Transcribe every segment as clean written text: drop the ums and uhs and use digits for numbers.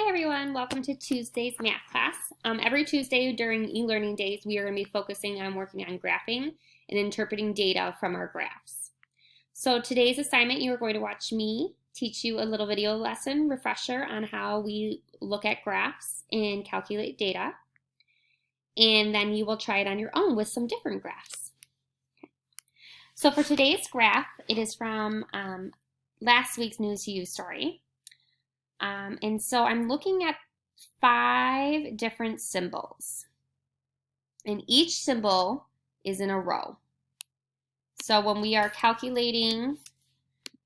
Hi everyone, welcome to Tuesday's math class. Every Tuesday during e-learning days, we are going to be focusing on working on graphing and interpreting data from our graphs. So today's assignment, you are going to watch me teach you a little video lesson refresher on how we look at graphs and calculate data. And then you will try it on your own with some different graphs. Okay. So for today's graph, it is from last week's News to You story. And so I'm looking at 5 different symbols, and each symbol is in a row. So when we are calculating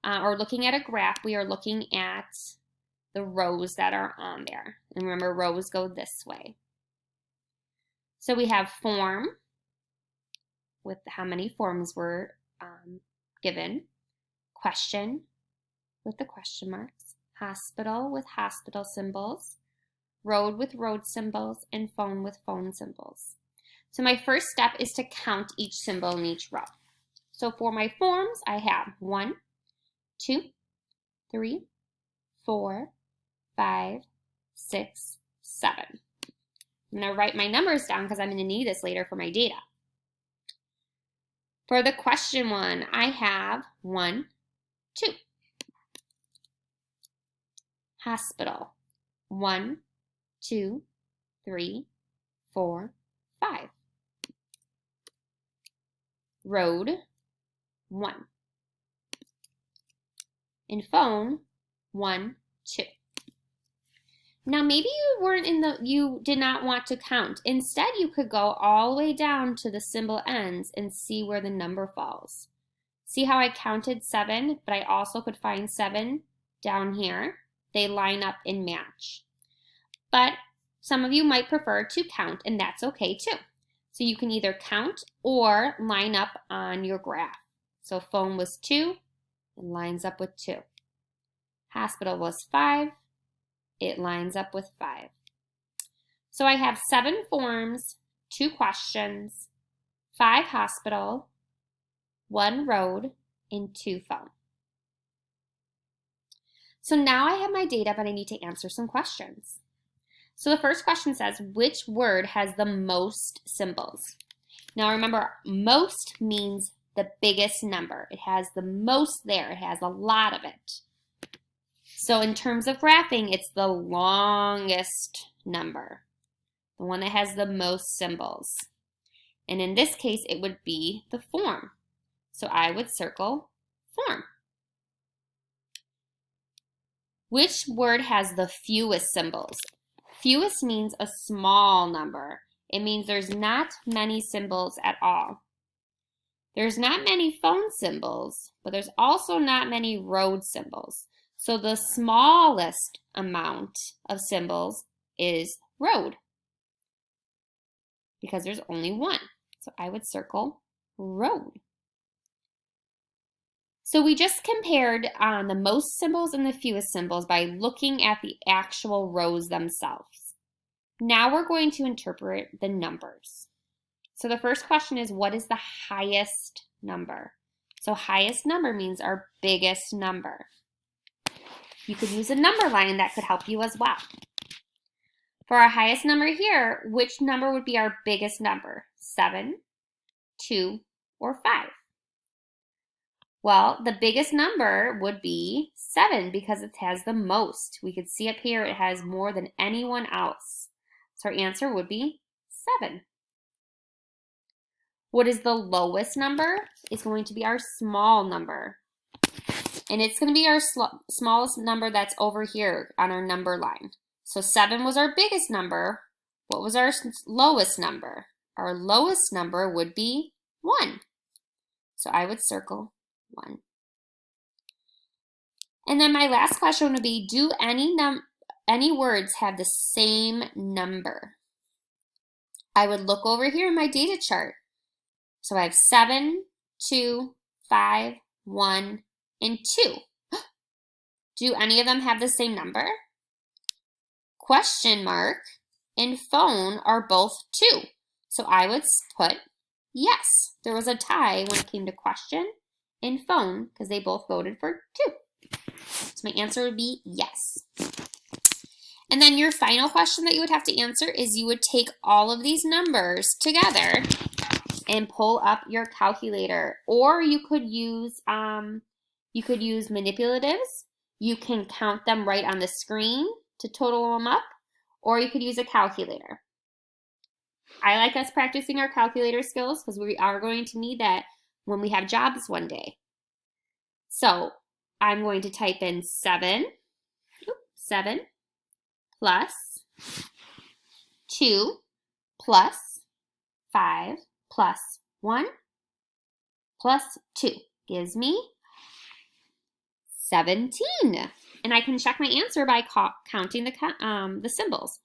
or looking at a graph, we are looking at the rows that are on there. And remember, rows go this way. So we have form with how many forms were given, question with the question marks, hospital with hospital symbols, road with road symbols, and phone with phone symbols. So my first step is to count each symbol in each row. So for my forms, I have 1, 2, 3, 4, 5, 6, 7. I'm going to write my numbers down because I'm going to need this later for my data. For the question one, I have 1, 2. Hospital, 1, 2, 3, 4, 5. Road, 1. And phone, 1, 2. Now maybe you did not want to count. Instead, you could go all the way down to the symbol ends and see where the number falls. See how I counted 7, but I also could find 7 down here. They line up and match. But some of you might prefer to count, and that's okay too. So you can either count or line up on your graph. So phone was 2, it lines up with 2. Hospital was 5, it lines up with 5. So I have 7 forms, 2 questions, 5 hospital, 1 road, and 2 phone. So now I have my data, but I need to answer some questions. So the first question says, which word has the most symbols? Now remember, most means the biggest number. It has the most there. It has a lot of it. So in terms of graphing, it's the longest number, the one that has the most symbols. And in this case, it would be the form. So I would circle form. Which word has the fewest symbols? Fewest means a small number. It means there's not many symbols at all. There's not many phone symbols, but there's also not many road symbols. So the smallest amount of symbols is road, because there's only 1. So I would circle road. So we just compared the most symbols and the fewest symbols by looking at the actual rows themselves. Now we're going to interpret the numbers. So the first question is, what is the highest number? So highest number means our biggest number. You could use a number line that could help you as well. For our highest number here, which number would be our biggest number? 7, 2, or 5? Well, the biggest number would be 7 because it has the most. We could see up here it has more than anyone else. So our answer would be 7. What is the lowest number? It's going to be our small number. And it's going to be our smallest number that's over here on our number line. So 7 was our biggest number. What was our lowest number? Our lowest number would be 1. So I would circle 1. And then my last question would be, do any words have the same number? I would look over here in my data chart. So I have 7, 2, 5, 1, and 2. Do any of them have the same number? Question mark and phone are both 2. So I would put yes. There was a tie when it came to question and phone because they both voted for 2. So my answer would be yes. And then your final question that you would have to answer is you would take all of these numbers together and pull up your calculator. Or you could use manipulatives. You can count them right on the screen to total them up, or you could use a calculator. I like us practicing our calculator skills because we are going to need that when we have jobs one day. So I'm going to type in 7 plus 2 plus 5 plus 1 plus 2 gives me 17. And I can check my answer by counting the symbols.